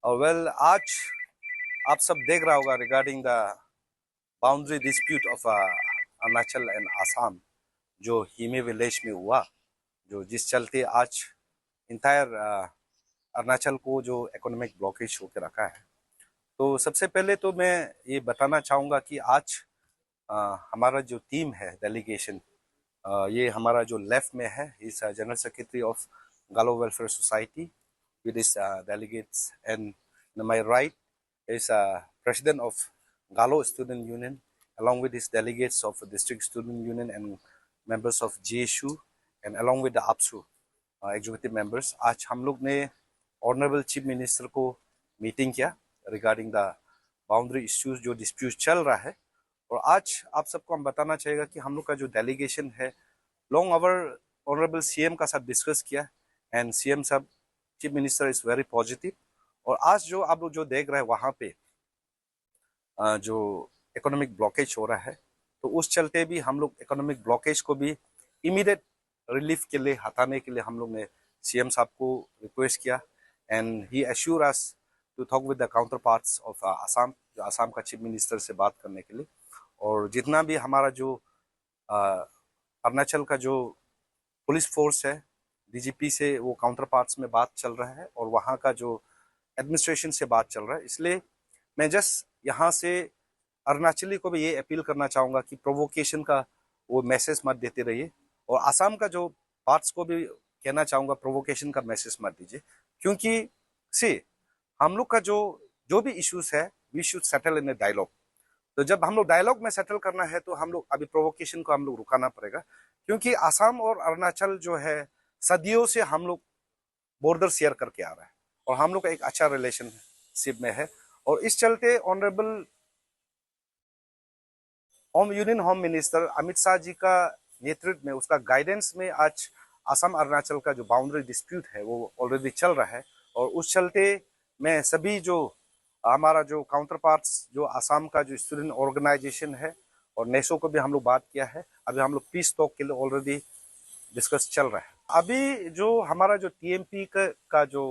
Well आज आप सब देख रहा होगा regarding the boundary dispute of Arunachal and Assam जो हिमे विलेज में हुआ, जो जिस चलते आज इंटायर अरुणाचल को जो इकोनॉमिक ब्लॉकेज होकर रखा है। तो सबसे पहले तो मैं ये बताना चाहूँगा कि आज हमारा जो टीम है डेलीगेशन, ये हमारा जो लेफ्ट में है इस general secretary of Galo welfare society with his delegates, and on my right is president of Galo Student Union, along with his delegates of District Student Union and members of GSU, and along with the APSU executive members. आज हम लोग ने honourable chief minister को meeting किया regarding the boundary issues जो dispute चल रहा है। और आज आप सबको हम बताना चाहिएगा कि हम लोग का जो डेलीगेशन है लॉन्ग आवर ऑनरेबल सीएम का साथ डिस्कस किया, एंड सीएम साहब chief minister is very positive. और आज जो आप लोग जो देख रहे हैं वहाँ पे जो इकोनॉमिक ब्लॉकेज हो रहा है, तो उस चलते भी हम लोग इकोनॉमिक ब्लॉकेज को भी इमीडिएट रिलीफ के लिए हटाने के लिए हम लोग ने सीएम साहब को रिक्वेस्ट किया, and he assure us to talk with the counterparts of Assam, जो आसाम का चीफ मिनिस्टर से बात करने के लिए। और जितना भी हमारा जो अरुणाचल का जो पुलिस फोर्स है, डीजीपी से वो काउंटर पार्ट्स में बात चल रहा है और वहाँ का जो एडमिनिस्ट्रेशन से बात चल रहा है। इसलिए मैं जस्ट यहाँ से अरुणाचली को भी ये अपील करना चाहूँगा कि प्रोवोकेशन का वो मैसेज मत देते रहिए, और आसाम का जो पार्ट्स को भी कहना चाहूँगा प्रोवोकेशन का मैसेज मत दीजिए, क्योंकि से हम लोग का जो जो भी इश्यूज है we should settle in a dialogue. तो जब हम लोग डायलॉग में सेटल करना है तो हम लोग अभी प्रोवोकेशन को हम लोग रुकाना पड़ेगा, क्योंकि आसाम और अरुणाचल जो है सदियों से हम लोग बॉर्डर शेयर करके आ रहा है और हम लोग का एक अच्छा रिलेशनशिप में है। और इस चलते honourable union home minister Amit Shah ji का नेतृत्व में, उसका गाइडेंस में आज असम अरुणाचल का जो बाउंड्री डिस्प्यूट है वो ऑलरेडी चल रहा है। और उस चलते मैं सभी जो हमारा जो काउंटर पार्ट्स जो असम का जो स्टूडेंट ऑर्गेनाइजेशन है और नेसो को भी हम लोग बात किया है। अभी हम लोग पीस टॉक के लिए ऑलरेडी डिस्कस चल रहा है। अभी जो हमारा जो टीएमपी का जो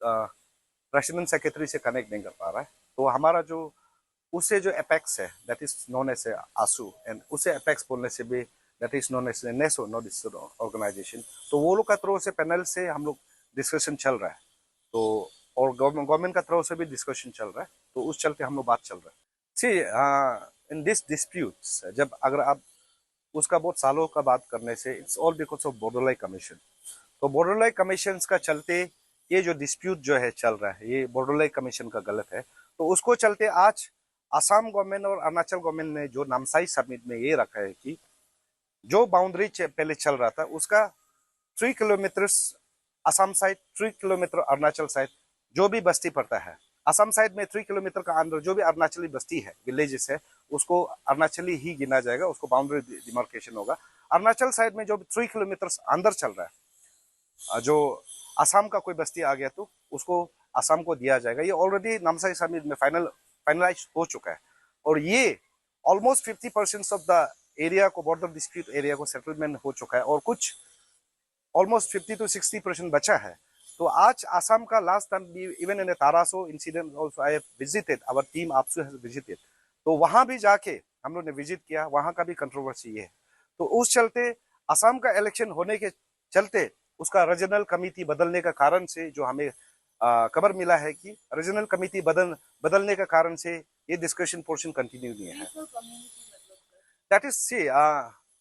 प्रेसिडेंट सेक्रेटरी से कनेक्ट नहीं कर पा रहा है, तो हमारा जो उसे जो एपेक्स है that is known as AASU, and उसे एपेक्स बोलने से भी that is known as NESO north organisation, तो वो लोग का थ्रू से पैनल से हम लोग डिस्कशन चल रहा है। तो और गवर्नमेंट का थ्रू से भी डिस्कशन चल रहा है, तो उस चलते हम लोग बात चल रहा है। सी इन दिस डिस्प्यूट्स, जब अगर आप उसका बहुत सालों का बात करने से, it's all because of border commission. तो बॉर्डर कमीशन का चलते ये जो डिस्प्यूट जो है चल रहा है, ये बॉर्डर कमीशन का गलत है। तो उसको चलते आज असम गवर्नमेंट और अरुणाचल गवर्नमेंट ने जो नामसाई समिट में ये रखा है कि जो बाउंड्री पहले चल रहा था उसका 3 kilometre Assam side, 3 kilometre Arunachal side जो भी बस्ती पड़ता है, असम साइड में 3 किलोमीटर का अंदर जो भी अरुणाचली बस्ती है, विलेजेस है, उसको अरुणाचली ही गिना जाएगा, उसको बाउंड्री डिमार्केशन होगा। अरुणाचल साइड में जो 3 किलोमीटर अंदर चल रहा है, जो असम का कोई बस्ती आ गया तो उसको असम को दिया जाएगा। ये ऑलरेडी नामसाई समिट में फाइनलाइज हो चुका है, और ये ऑलमोस्ट 50% ऑफ द एरिया को, बॉर्डर डिस्प्यूट एरिया को सेटलमेंट हो चुका है, और कुछ ऑलमोस्ट 50 to 60% बचा है। तो आज असम का last time even in Taraso incident also I have visited, our team APSU has visited, तो वहां भी जाके हम लोग ने विजिट किया, वहां का भी कंट्रोवर्सी ये है। तो उस चलते असम का इलेक्शन होने के चलते उसका रीजनल कमिटी बदलने का कारण से जो हमें खबर मिला है कि रीजनल कमिटी बदलने का कारण से ये डिस्कशन पोर्शन कंटिन्यू नहीं है। दैट इज सी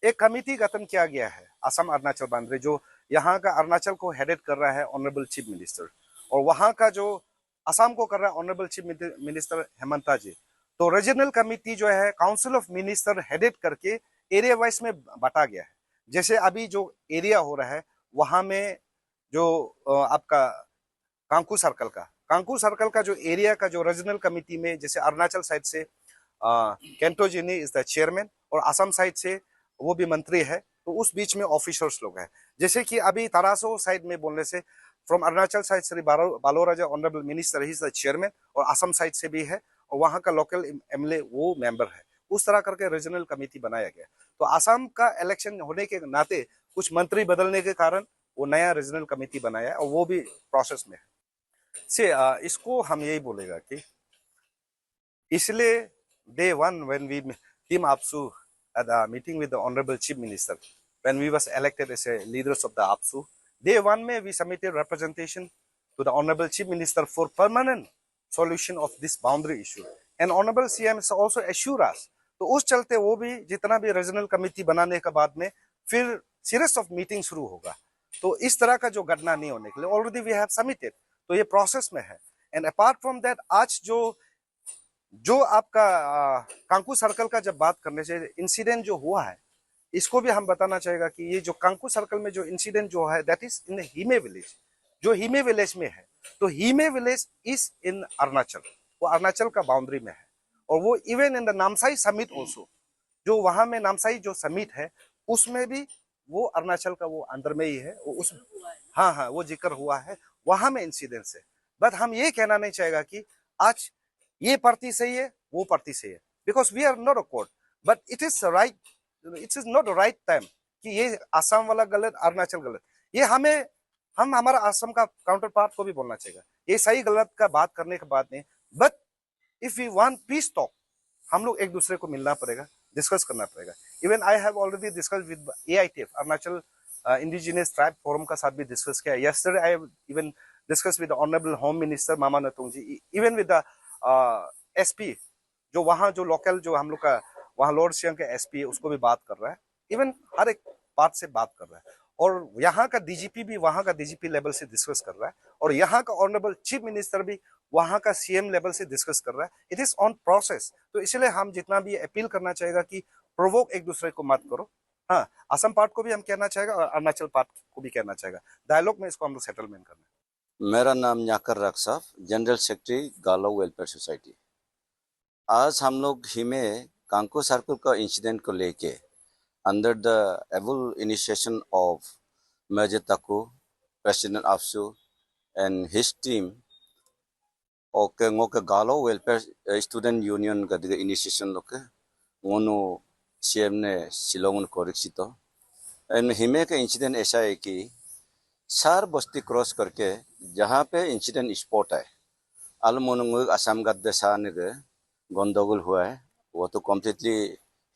एक कमिटी गठन किया गया है असम अरुणाचल बाउंड्री, जो यहाँ का अरुणाचल को हेडेड कर रहा है ऑनरेबल चीफ मिनिस्टर, और वहाँ का जो असम को कर रहा है ऑनरेबल चीफ मिनिस्टर हेमंता जी। तो रीजनल कमिटी जो है काउंसिल ऑफ मिनिस्टर हेडेड करके एरिया वाइज में बांटा गया है। जैसे अभी जो एरिया हो रहा है वहां में जो आपका कांकू सर्कल का जो एरिया का जो रीजनल कमिटी में, जैसे अरुणाचल साइड से Kento Jini is the chairman और असम साइड से वो भी मंत्री है, तो उस बीच में ऑफिसर्स लोग हैं। जैसे कि अभी तारासो साइड में बोलने से from Arunachal side Shri Baloraja honourable minister he is the chairman, और असम साइड से भी है, और वहाँ का लोकल एमएलए वो मेंबर है। उस तरह करके रीजनल कमेटी बनाया गया। तो असम का इलेक्शन होने के नाते कुछ मंत्री बदलने के कारण वो नया रीजनल कमेटी बनाया है, और वो भी प्रोसेस में है। से इसको हम यही बोलेगा कि इसलिए day one when we team APSU at a meeting with the Honorable Chief Minister, when we was elected as a leaders of the APSU, day one में we submitted representation to the Honorable Chief Minister for permanent solution of this boundary issue. And Honorable CM also assure us. तो उस चलते वो भी जितना भी regional committee बनाने के बाद में फिर सीरीज ऑफ मीटिंग शुरू होगा. तो इस तरह का जो घटना नहीं होने के लिए ऑलरेडी वी हैव सबमिटेड, तो ये प्रोसेस में है. एंड अपार्ट फ्रॉम दैट आज जो आपका कांकू सर्कल का जब बात करने से इंसिडेंट जो हुआ है, इसको भी हम बताना चाहेगा कि ये जो कांकू सर्कल में जो इंसिडेंट जो है दैट इज इन हीमे विलेज, जो हीमे विलेज में है. तो हीमे विलेज इज इन अरुणाचल, वो अरुणाचल का बाउंड्री में है. और वो even in the Namsai summit also, जो वहां में नामसाई जो समिट है उसमें भी वो अरुणाचल का वो अंदर में ही है. वो उस हाँ हाँ वो जिक्र हुआ है, वहां में इंसिडेंट्स है. बट हम ये कहना नहीं चाहेगा कि आज ये पार्टी सही है वो पार्टी सही है, because we are not a court. But it is right, it is not right time कि ये आसाम वाला गलत अरुणाचल गलत. ये हम हमारा आसाम का काउंटर पार्ट को भी बोलना चाहिए ये सही गलत का बात करने के बाद में. But if we want peace talk, हम लोग एक दूसरे को मिलना पड़ेगा, डिस्कस करना पड़ेगा. Even I have already discuss with AITF Arunachal indigenous tribe forum का साथ भी डिस्कस किया. Yesterday I have even discuss with honourable home minister Mama Natung ji, even with the SP जो वहाँ जो लोकल जो हम लोग का वहाँ लॉर्ड सियांग का SP है उसको भी बात कर रहा है. इवन हर एक बात से बात कर रहा है. और यहाँ का DGP भी वहाँ का DGP लेवल से डिस्कस कर रहा है. और यहाँ का ऑनरेबल चीफ मिनिस्टर भी वहाँ का CM लेवल से डिस्कस कर रहा है. It is on process. तो इसलिए हम जितना भी अपील करना चाहेगा कि प्रोवोक एक दूसरे को मत करो. हाँ, असम पार्ट को भी हम कहना चाहेगा और अरुणाचल पार्ट को भी कहना चाहेगा. डायलॉग में इसको हम लोग सेटलमेंट करना है. मेरा नाम न्याकर रक्साफ, जनरल सेक्रेटरी गालो वेलफेयर सोसाइटी. आज हम लोग ही में कांको सर्कल का इंसिडेंट को लेके under the able initiation of major Taku, president APSU and his team और ngok Galo welfare student union का दिगे इनिशिएशन लोके ngono CM ने शिलोंग को रिक्सितो. एंड हिमे का इंसिडेंट ऐसा है कि सार बस्ती क्रॉस करके जहाँ पे इंसिडेंट स्पॉट है अलमोनंग असम गद्दे गंदोगल हुआ है. वो तो कम्प्लीटली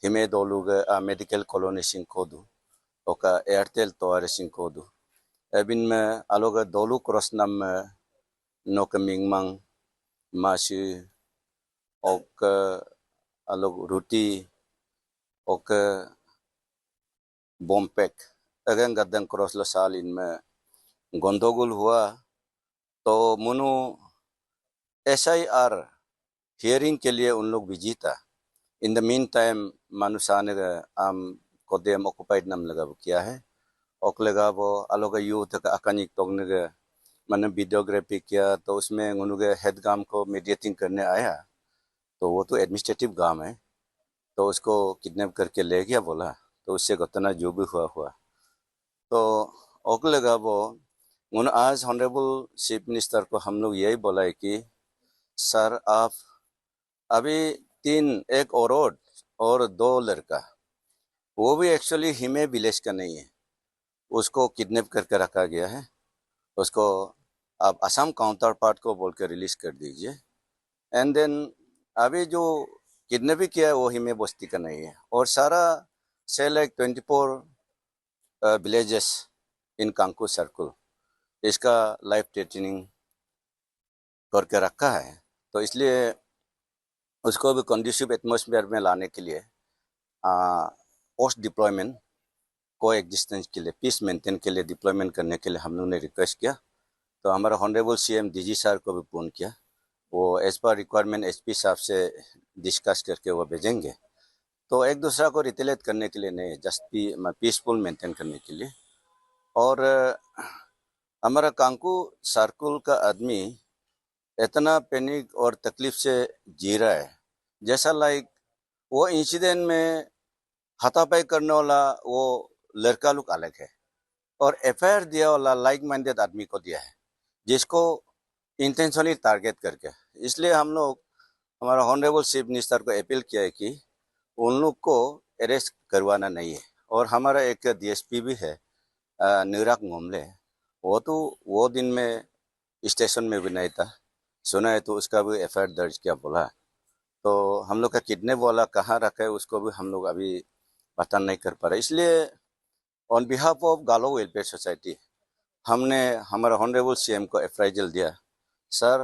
हिमे दोलुग मेडिकल कॉलोनी सिंकोदु ओका एयरटेल तोआरे सिंकोदु एबिन में अलोग दोलु क्रॉस नम नोक मिंगमंग मासी ओक अलोग रुटी ओक बोमपेक अगेन गद्दन क्रॉस लो साल इनमें गंदोगल हुआ. तो मुनु SIR हियरिंग के लिए उन लोग बिजी था. इन द मीन टाइम मानुसा ने आम कोदेम ऑक्युपाइड नाम लगा वो किया है. ओकलेगा वो अलोग यूथ का अकानिक तोगने के मैंने वीडियोग्राफी किया. तो उसमें उन्होंने हेड गाम को मीडिएटिंग करने आया. तो वो तो एडमिनिस्ट्रेटिव गाम है, तो उसको किडनैप करके ले गया बोला. तो उससे घटना जो भी हुआ. तो ओकलेगा वो आज ऑनरेबल चीफ मिनिस्टर को हम लोग यही बोला है कि सर आप अभी 3 एक औरत और 2 लड़का, वो भी एक्चुअली हिमे विलेज का नहीं है, उसको किडनैप करके रखा गया है. उसको आप असम काउंटर पार्ट को बोल के रिलीज कर दीजिए. एंड देन अभी जो किडनैप किया है वो हिमे बस्ती का नहीं है. और सारा से लाइक 24 विलेजेस इन कांकू सर्कल इसका लाइफ थ्रेटनिंग करके रखा है. तो इसलिए उसको भी कंडीसिव एटमॉस्फेयर में लाने के लिए पोस्ट डिप्लॉयमेंट को एग्जिस्टेंस के लिए पीस मेंटेन के लिए डिप्लॉयमेंट करने के लिए हम लोगों ने रिक्वेस्ट किया. तो हमारा ऑनरेबल CM DG सर को भी फोन किया. वो एज पर रिक्वायरमेंट SP साहब से डिस्कस करके वो भेजेंगे. तो एक दूसरा को रिटेलेट करने के लिए नहीं, जस्ट पीसफुल मेंटेन करने के लिए. और हमारा कांकू सर्कल का आदमी इतना पैनिक और तकलीफ से जी रहा है, जैसा लाइक वो इंसिडेंट में हाथापाई करने वाला वो लड़का लोग अलग है और FIR दिया वाला लाइक माइंडेड आदमी को दिया है, जिसको इंटेंशनली टारगेट करके. इसलिए हम लोग हमारा ऑनरेबल चीफ मिनिस्टर को अपील किया है कि उन लोग को अरेस्ट करवाना नहीं है. और हमारा एक DSP भी है निराक मोमले, वो तो वो दिन में स्टेशन में भी नहीं था, सुना है तो उसका भी एफआईआर दर्ज किया बोला। तो हम लोग का किडनैप वाला कहाँ रखा है उसको भी हम लोग अभी पता नहीं कर पा रहे। इसलिए on behalf of Galo welfare society हमने हमारा ऑनरेबल सीएम को अप्राइजल दिया। सर,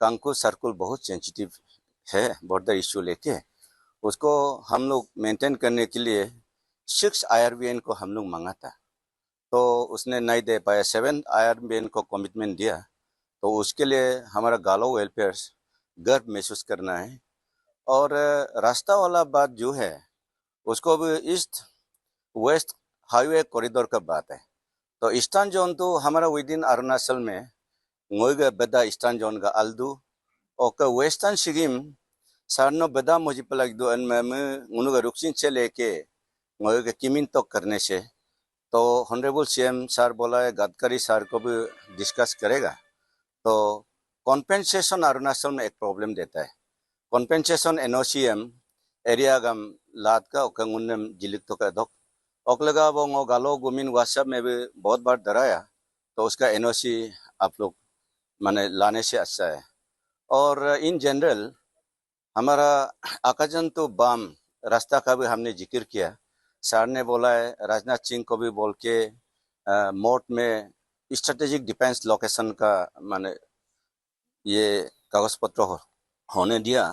कांकू सर्कुल बहुत सेंसिटिव है बॉर्डर इशू लेके, उसको हम लोग मेंटेन करने के लिए 6 IRBN को हम लोग मांगा था, तो उसने नहीं दे पाया। 7 IRBN को कमिटमेंट दिया, तो उसके लिए हमारा गालो वेलफेयर गर्व महसूस करना है। और रास्ता वाला बात जो है उसको भी ईस्ट वेस्ट हाईवे कॉरिडोर का बात है। तो ईस्टर्न जोन तो हमारा विद इन अरुणाचल में ngoiga beda ईस्टर्न जोन का अल्दू और वेस्टर्न सिगिम सारनो बदा मुझे पलक दो अन में उनुगा रुक्सिन से लेके ngoiga किमिन तक करने से। तो ऑनरेबल सीएम सर बोला है गडकरी सर को भी डिस्कस करेगा। तो कॉम्पेंसेशन अरुणाचल में एक प्रॉब्लम देता है। कॉम्पेंसेशन एनओसीएम एरिया गम लाद का उन्नम जिलिक तो का दो ओकलगा वो गालो गुमिन व्हाट्सएप में भी बहुत बार डराया, तो उसका एनओसी आप लोग माने लाने से अच्छा है। और इन जनरल हमारा आकाजन तो बाम रास्ता का भी हमने जिक्र किया। सर ने बोला है राजनाथ सिंह को भी बोल के मोट में स्ट्रेटेजिक डिफेंस लोकेशन का माने ये कागज पत्र होने दिया।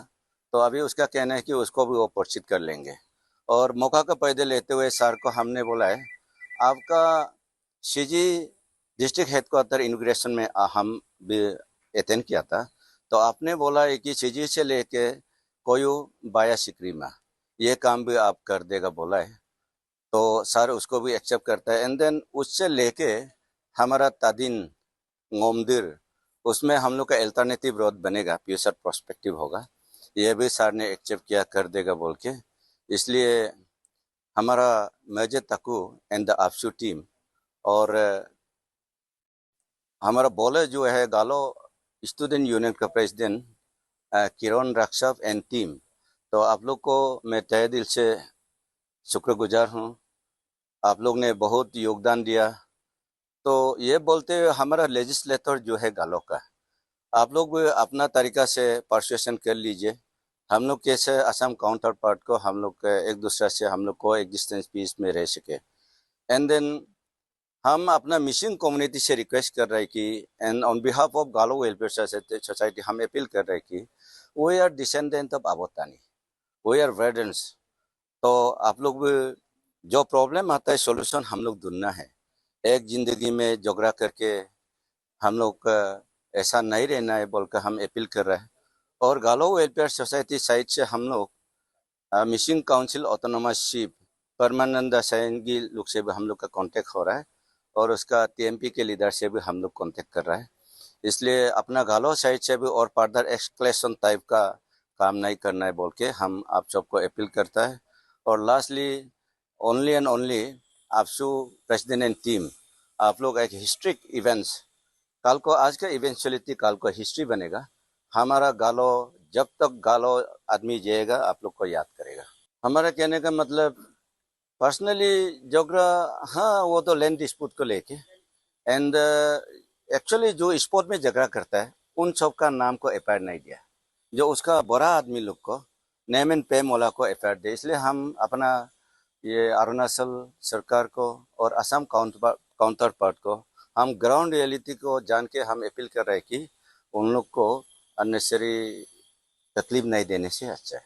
तो अभी उसका कहना है कि उसको भी वो प्रोत्साहित कर लेंगे। और मौका का फायदा लेते हुए सर को हमने बोला है आपका सीजी डिस्ट्रिक्ट हेडक्वार्टर इनॉग्रेशन में हम भी अटेंड किया था, तो आपने बोला है कि सीजी से लेके कोयू बाया सिक्रीमा ये काम भी आप कर देगा बोला है। तो सर उसको भी एक्सेप्ट करता है। एंड देन उससे लेके हमारा तादिन गोमदिर उसमें हम लोग का अल्टरनेटिव रोड बनेगा, फ्यूचर प्रोस्पेक्टिव होगा, ये भी सर ने एक्सेप्ट किया कर देगा बोल के। इसलिए हमारा major Taku and the APSU team और हमारा बॉलर जो है गालो स्टूडेंट यूनियन का president Kiran Rakshak and team, तो आप लोग को मैं तहे दिल से शुक्रगुजार हूँ। आप लोग ने बहुत योगदान दिया। तो ये बोलते हुए हमारा लेजिस्लेटर जो है गालो का, आप लोग भी अपना तरीका से परसुएशन कर लीजिए। हम लोग कैसे असम काउंटर पार्ट को हम लोग एक दूसरे से हम लोग को एग्जिस्टेंस पीस में रह सके। एंड देन हम अपना मिशन कम्युनिटी से रिक्वेस्ट कर रहे हैं कि and on behalf of Galo welfare society हम अपील कर रहे हैं कि we are descendant of Abotani, we are वेडन्स। तो आप लोग भी जो प्रॉब्लम आता है सॉल्यूशन हम लोग ढूंढना है। एक जिंदगी में झगड़ा करके हम लोग का ऐसा नहीं रहना है बोलकर हम अपील कर रहे हैं। और गालो वेलफेयर सोसाइटी साइड से हम लोग मिशन काउंसिल ऑटोनोमस शिप परमानंद सैनगी लोग से भी हम लोग का कांटेक्ट हो रहा है और उसका टीएमपी के लीडर से भी हम लोग कांटेक्ट कर रहा है। इसलिए अपना गालो साइड से भी और फर्दर एक्सक्लेशन टाइप का काम नहीं करना है बोल के हम आप सबको अपील करता है। और lastly only and only AAPSU president and team, आप लोग एक हिस्ट्रिक इवेंट्स कल को आज का इवेंचुअलिटी कल को हिस्ट्री बनेगा। हमारा गालो जब तक गालो आदमी जिएगा आप लोग को याद करेगा। हमारा कहने का मतलब पर्सनली जोग्रा, हाँ वो तो लैंड डिस्प्यूट को लेके एंड एक्चुअली जो स्पोर्ट में झगड़ा करता है उन सब का नाम को एफआईआर नहीं दिया, जो उसका बड़ा आदमी लोग को नेम एंड पेम वाला को एफआईआर दे। इसलिए हम अपना ये अरुणाचल सरकार को और असम काउंटर पार्ट को हम ग्राउंड रियलिटी को जान के हम अपील कर रहे हैं कि उन लोग को अननेसेसरी तकलीफ नहीं देने से अच्छा है।